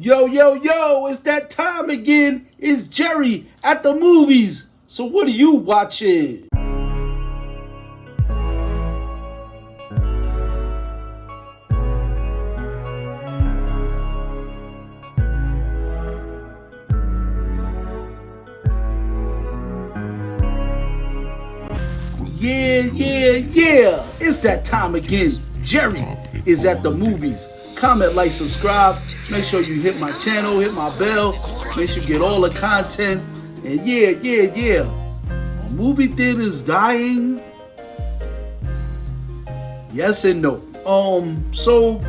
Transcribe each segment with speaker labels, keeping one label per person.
Speaker 1: Yo, yo, yo, it's that time again. It's Jerry at the movies. So, what are you watching? Yeah, yeah, yeah. It's that time again. Jerry is at the movies. Comment, like, subscribe. Make sure you hit my channel, hit my bell. Make sure you get all the content. And yeah, yeah, yeah. A movie theater's dying. Yes and no. So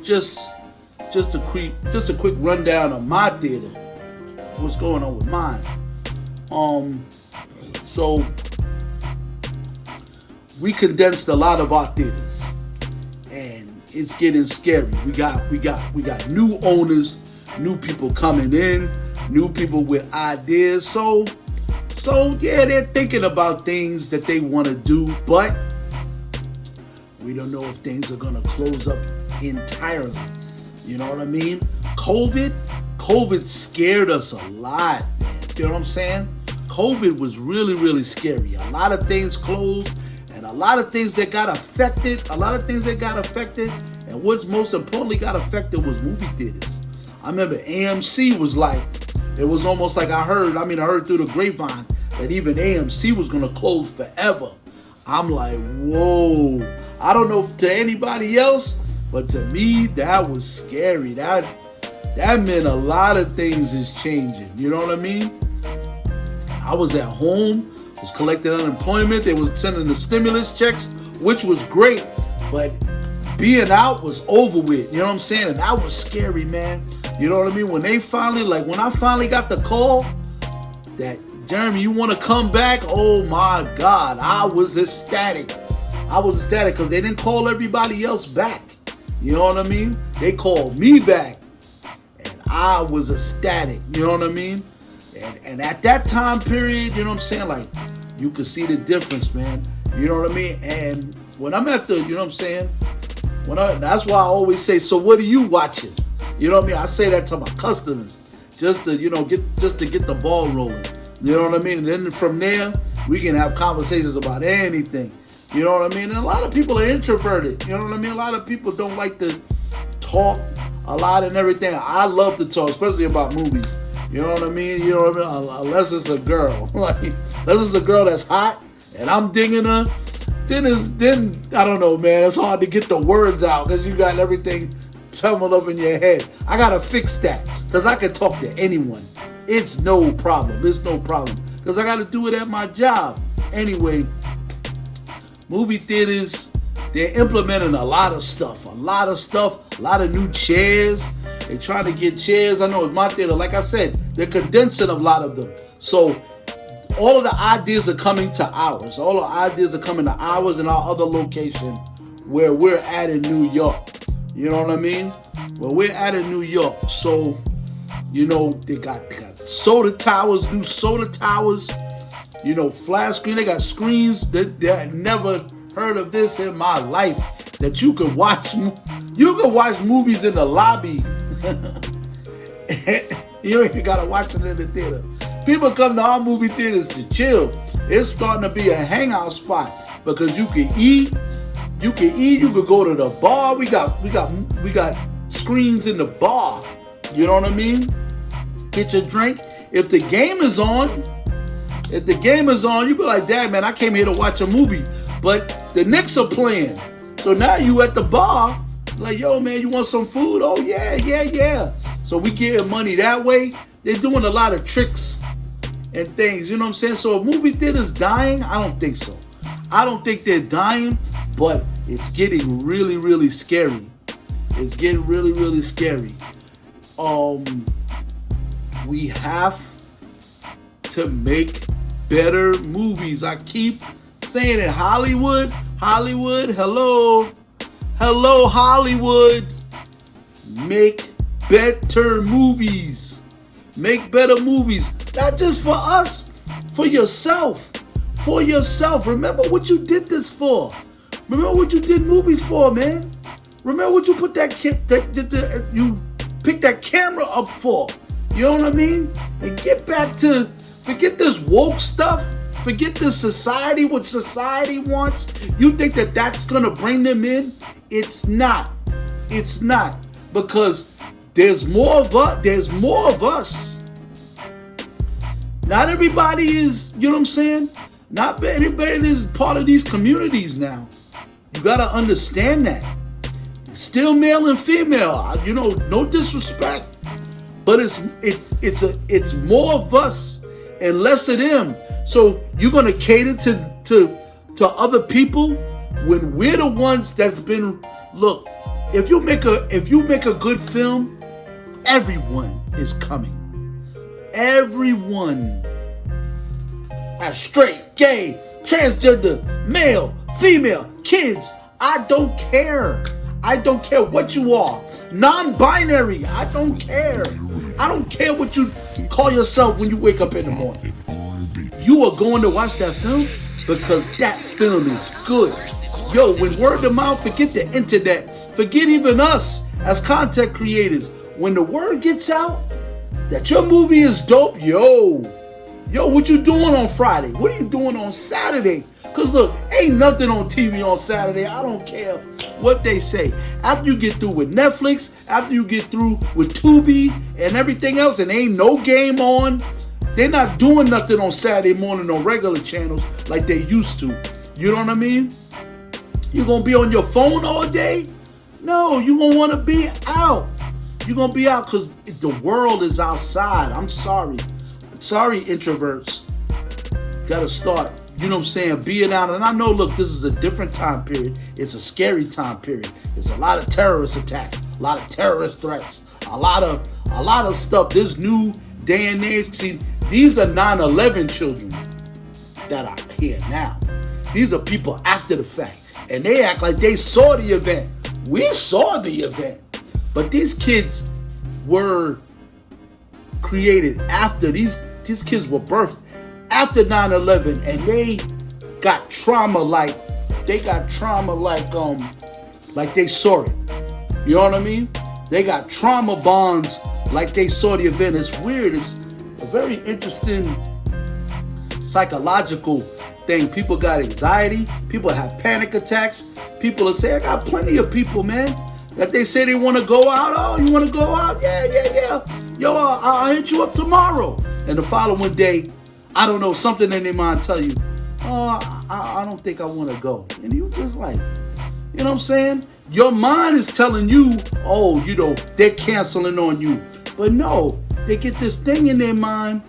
Speaker 1: just just a quick rundown of my theater. What's going on with mine? So we condensed a lot of our theaters, and it's getting scary. We got new owners, new people coming in, new people with ideas. So yeah, they're thinking about things that they want to do, but we don't know if things are gonna close up entirely. You know what I mean? COVID scared us a lot, man. You know what I'm saying? COVID was really, really scary. A lot of things closed, and a lot of things that got affected. And what's most importantly got affected was movie theaters. I remember AMC was like, it was almost like I heard through the grapevine that even AMC was gonna close forever. I'm like, whoa. I don't know if to anybody else, but to me, that was scary. That meant a lot of things is changing. You know what I mean? I was at home, was collecting unemployment. They was sending the stimulus checks, which was great. But being out was over with. You know what I'm saying? And that was scary, man. You know what I mean? When I finally got the call that, Jeremy, you want to come back? Oh my God, I was ecstatic because they didn't call everybody else back. You know what I mean? They called me back, and I was ecstatic. You know what I mean? And at that time period, you know what I'm saying? Like, you could see the difference, man. You know what I mean? And when I'm at the, you know what I'm saying? That's why I always say, so what are you watching? You know what I mean? I say that to my customers, just to get the ball rolling. You know what I mean? And then from there, we can have conversations about anything. You know what I mean? And a lot of people are introverted. You know what I mean? A lot of people don't like to talk a lot and everything. I love to talk, especially about movies. You know what I mean? You know what I mean? Unless it's a girl. Unless it's a girl that's hot and I'm digging her, then I don't know, man. It's hard to get the words out because you got everything tumbled up in your head. I gotta fix that because I can talk to anyone. It's no problem. Because I got to do it at my job. Anyway, movie theaters, they're implementing a lot of stuff. A lot of new chairs. They're trying to get chairs. I know at my theater, like I said, they're condensing a lot of them. So all of the ideas are coming to ours. All the ideas are coming to ours and our other location where we're at in New York. You know what I mean? Well, we're at in New York. So, you know, they got soda towers, new soda towers, you know, flat screen. They got screens that I never heard of this in my life, that you could watch movies in the lobby. You ain't gotta watch it in the theater. People come to our movie theaters to chill. It's starting to be a hangout spot because you can eat, you could go to the bar. We got screens in the bar. You know what I mean? Get your drink. If the game is on, you be like, Dad, man, I came here to watch a movie, but the Knicks are playing. So now you at the bar, like, yo, man, you want some food? Oh, yeah. So we getting money that way. They're doing a lot of tricks and things, you know what I'm saying? So a movie theater's dying? I don't think so. I don't think they're dying, but it's getting really, really scary. It's getting really, really scary. We have to make better movies. I keep saying it. Hollywood, hello, Hollywood. Make better movies. Make better movies. Not just for us, for yourself. Remember what you did this for. Remember what you did movies for, man. Remember what you put that kid, you that camera up for? You know what I mean? And get back to, forget this woke stuff. Forget this society, what society wants. You think that that's going to bring them in? It's not. It's not. Because there's more of us. There's more of us. Not everybody is, you know what I'm saying? Not everybody is part of these communities now. You got to understand that. Still male and female. You know, no disrespect. But it's more of us and less of them. So you're gonna cater to other people when we're the ones that's been. Look, if you make a good film, everyone is coming. Everyone. That's straight, gay, transgender, male, female, kids. I don't care. I don't care what you are. Non-binary. I don't care. I don't care what you call yourself when you wake up in the morning. You are going to watch that film because that film is good. Yo, when word of mouth, forget the internet. Forget even us as content creators. When the word gets out that your movie is dope, yo, what you doing on Friday? What are you doing on Saturday? Because look, ain't nothing on TV on Saturday. I don't care what they say. After you get through with Netflix, after you get through with Tubi and everything else, and ain't no game on, they're not doing nothing on Saturday morning on regular channels like they used to. You know what I mean? You gonna be on your phone all day? No, you gonna want to be out. You're gonna be out because the world is outside. I'm sorry. Sorry, introverts. Gotta start, you know what I'm saying, being out. And I know, look, this is a different time period. It's a scary time period. It's a lot of terrorist attacks, a lot of terrorist threats, a lot of stuff. This new day and age. See, these are 9/11 children that are here now. These are people after the fact. And they act like they saw the event. We saw the event. But these kids were created after, these kids were birthed after 9/11, and they got trauma like they saw it. You know what I mean? They got trauma bonds like they saw the event. It's weird. It's a very interesting psychological thing. People got anxiety. People have panic attacks. People are saying, I got plenty of people, man, that they say they want to go out. Oh, you want to go out? Yeah. Yo, I'll hit you up tomorrow. And the following day, I don't know, something in their mind tell you, oh, I don't think I want to go. And you just like, you know what I'm saying? Your mind is telling you, oh, you know, they're canceling on you. But no, they get this thing in their mind,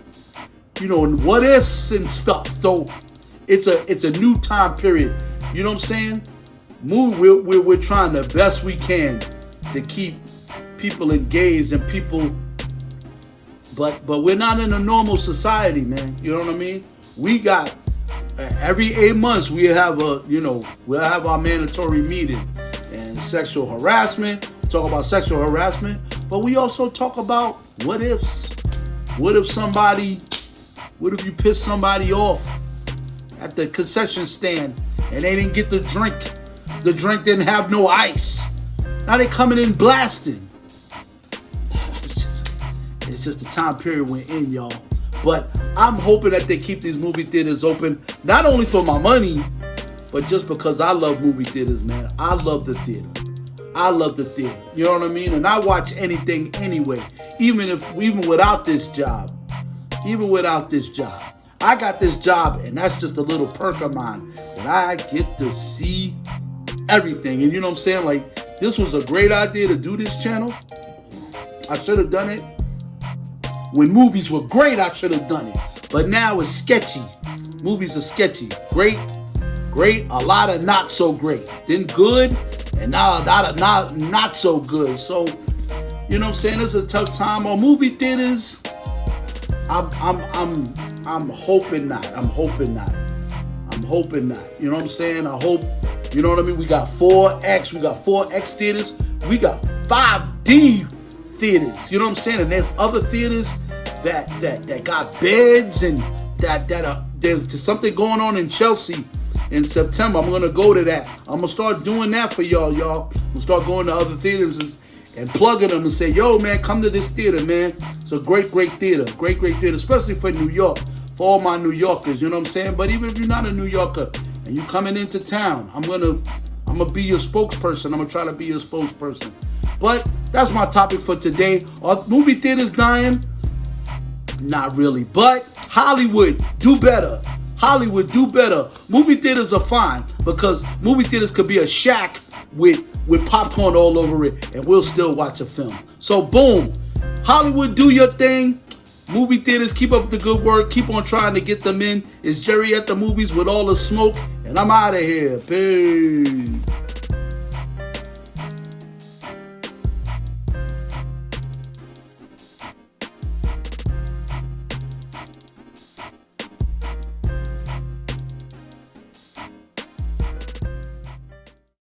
Speaker 1: you know, and what ifs and stuff. So it's a new time period. You know what I'm saying? We're trying the best we can to keep people engaged and people, but we're not in a normal society, man. You know what I mean? We got every 8 months we'll have our mandatory meeting and sexual harassment. Talk about sexual harassment, but we also talk about what ifs. What if you piss somebody off at the concession stand and they didn't get the drink? The drink didn't have no ice. Now they coming in blasting. It's just the time period we're in, y'all. But I'm hoping that they keep these movie theaters open, not only for my money, but just because I love movie theaters, man. I love the theater. You know what I mean? And I watch anything anyway, even without this job. I got this job, and that's just a little perk of mine. And I get to see everything. And you know what I'm saying? Like, this was a great idea to do this channel. I should have done it. When movies were great, I should have done it. But now it's sketchy. Movies are sketchy. Great, a lot of not so great. Then good, and now a lot of not so good. So, you know what I'm saying? It's a tough time on movie theaters. I'm hoping not. You know what I'm saying? I hope, you know what I mean? We got 4X theaters. We got 5D theaters. You know what I'm saying? And there's other theaters that got beds, and there's something going on in Chelsea in September. I'm gonna go to that. I'm gonna start doing that for y'all. I'm gonna start going to other theaters and plugging them and say, yo, man, come to this theater, man. It's a great, great theater. Great, great theater, especially for New York, for all my New Yorkers, you know what I'm saying? But even if you're not a New Yorker and you coming into town, I'm gonna be your spokesperson. I'm gonna try to be your spokesperson. But that's my topic for today. Are movie theaters dying? Not really. But Hollywood, do better. Hollywood, do better. Movie theaters are fine because movie theaters could be a shack with popcorn all over it and we'll still watch a film. So boom, Hollywood, do your thing. Movie theaters, keep up the good work. Keep on trying to get them in. It's Jerry at the Movies with all the smoke, and I'm out of here. Peace.